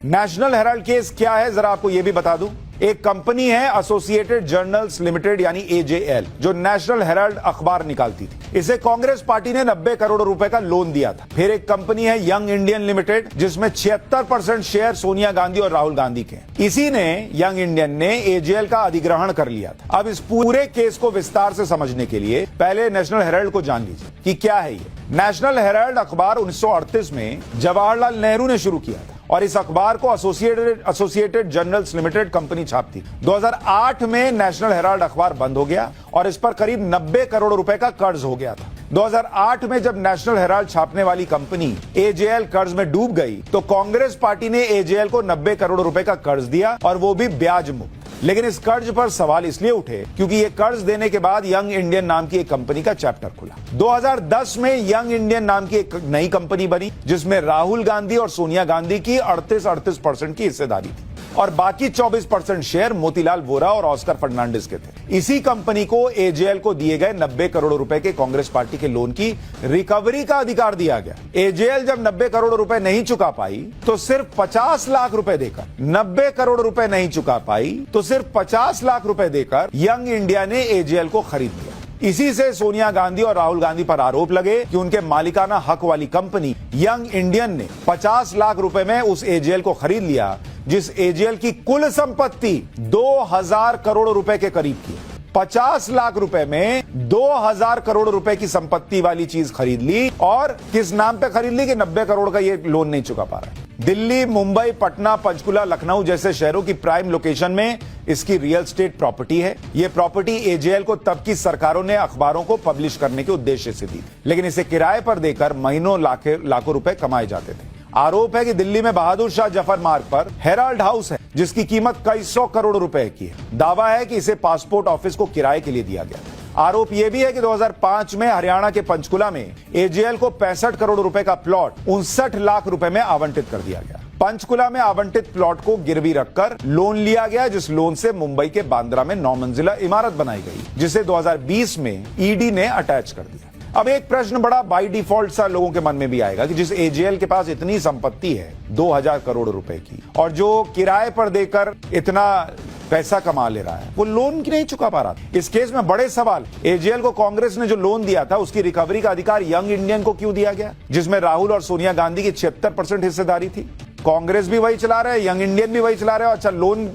National Herald case क्या है, जरा आपको यह भी बता दूं। एक कंपनी है एसोसिएटेड जर्नल्स लिमिटेड यानी एजेएल, जो नेशनल हेराल्ड अखबार निकालती थी। इसे कांग्रेस पार्टी ने 90 करोड़ रुपए का लोन दिया था। फिर एक कंपनी है यंग इंडियन लिमिटेड, जिसमें 76% शेयर सोनिया गांधी और राहुल गांधी के। इसी ने यंग इंडियन ने एजेएल का अधिग्रहण कर लिया था। अब इस पूरे केस को विस्तार से समझने के लिए पहले नेशनल हेराल्ड को जान लीजिए कि क्या है ये। नेशनल हेराल्ड अखबार 1938 में जवाहरलाल नेहरू ने शुरू किया था और इस अखबार को एसोसिएटेड जर्नल्स लिमिटेड कंपनी छापती। 2008 में नेशनल हेराल्ड अखबार बंद हो गया और इस पर करीब 90 करोड़ रुपए का कर्ज हो गया था। 2008 में जब नेशनल हेराल्ड छापने वाली कंपनी एजेएल कर्ज में डूब गई तो कांग्रेस पार्टी ने एजेएल को 90 करोड़ रुपए का कर्ज दिया और वो भी ब्याज मुक्त। लेकिन इस कर्ज पर सवाल इसलिए उठे क्योंकि ये कर्ज देने के बाद यंग इंडियन नाम की एक कंपनी का चैप्टर खुला। 2010 में यंग इंडियन नाम की एक नई कंपनी बनी जिसमें राहुल गांधी और सोनिया गांधी की 38% की हिस्सेदारी थी और बाकी 24% शेयर मोतीलाल वोरा और ऑस्कर फर्नांडिस के थे। इसी कंपनी को एजेएल को दिए गए 90 करोड़ रुपए के कांग्रेस पार्टी के लोन की रिकवरी का अधिकार दिया गया। एजेएल जब 90 करोड़ रुपए नहीं चुका पाई तो सिर्फ 50 लाख रुपए देकर 90 करोड़ रुपए नहीं चुका पाई तो सिर्फ 50 लाख रुपए देकर यंग इंडिया ने एजेएल को खरीद लिया। इसी से सोनिया गांधी और राहुल गांधी पर आरोप लगे कि उनके मालिकाना हक वाली कंपनी यंग इंडियन ने 50 लाख रुपए में उस एजेएल को खरीद लिया, जिस एजेएल की कुल संपत्ति 2000 करोड़ रुपए के करीब की। 50 लाख रुपए में 2000 करोड़ रुपए की संपत्ति वाली चीज खरीद ली और किस नाम पे खरीद ली कि 90 करोड़ का ये लोन नहीं चुका पा रहा है। दिल्ली, मुंबई, पटना, पंचकुला, लखनऊ जैसे शहरों की प्राइम लोकेशन में इसकी रियल स्टेट प्रॉपर्टी है। ये प्रॉपर्टी एजेएल को तब की सरकारों ने अखबारों को पब्लिश करने के उद्देश्य से दी, लेकिन इसे किराए पर देकर महीनों लाखों रुपए कमाए जाते थे। आरोप है कि दिल्ली में बहादुर शाह जफर मार्ग पर हेराल्ड हाउस है जिसकी कीमत कई 100 करोड़ रुपए की है। दावा है कि इसे पासपोर्ट ऑफिस को किराए के लिए दिया गया। आरोप यह भी है कि 2005 में हरियाणा के पंचकुला में एजेएल को 65 करोड़ रुपए का प्लॉट 59 लाख रुपए में आवंटित कर दिया गया। पंचकुला में आवंटित प्लॉट को गिरवी रखकर लोन लिया गया, जिस लोन से मुंबई के बांद्रा में 9 मंजिला इमारत बनाई गई, जिसे 2020 में ईडी ने अटैच कर दिया। अब एक प्रश्न बड़ा बाय डिफॉल्ट सा लोगों के मन में भी आएगा कि जिस एजेएल के पास इतनी संपत्ति है 2000 करोड़ रुपए की और जो किराए पर देकर इतना पैसा कमा ले रहा है, वो लोन की नहीं चुका पा रहा। इस केस में बड़े सवाल, एजेएल को कांग्रेस ने जो लोन दिया था उसकी रिकवरी का अधिकार यंग इंडियन को क्यों दिया गया, जिसमें राहुल और सोनिया गांधी की 76% हिस्सेदारी थी। कांग्रेस भी वही चला रहे, यंग इंडियन भी वही चला रहे। अच्छा, लोन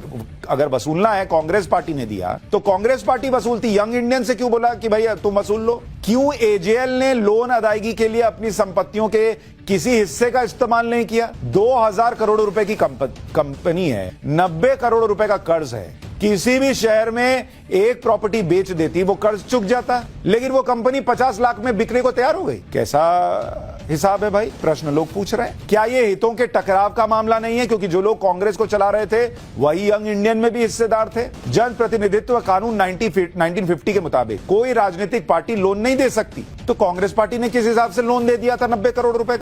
अगर वसूलना है कांग्रेस पार्टी ने दिया तो कांग्रेस पार्टी वसूलती, यंग इंडियन से क्यों बोला कि भैया तुम वसूल लो? क्यों एजेएल ने लोन अदायगी के लिए अपनी संपत्तियों के किसी हिस्से का इस्तेमाल नहीं किया? 2000 करोड़ रुपए की कंपनी है, 90 करोड़ रुपए का कर्ज है। किसी भी शहर में एक प्रॉपर्टी बेच देती, वो कर्ज चुक जाता, लेकिन वो कंपनी 50 लाख में बिकने को तैयार हो गई। कैसा हिसाब है भाई? प्रश्न लोग पूछ रहे हैं। क्या ये हितों के टकराव का मामला नहीं है, क्योंकि जो लोग कांग्रेस को चला रहे थे वही यंग इंडियन में भी हिस्सेदार थे? जन प्रतिनिधित्व कानून 1950 के मुताबिक कोई राजनीतिक पार्टी लोन नहीं दे सकती, तो कांग्रेस पार्टी ने किस हिसाब से लोन दे दिया था 90 करोड़ रुपए?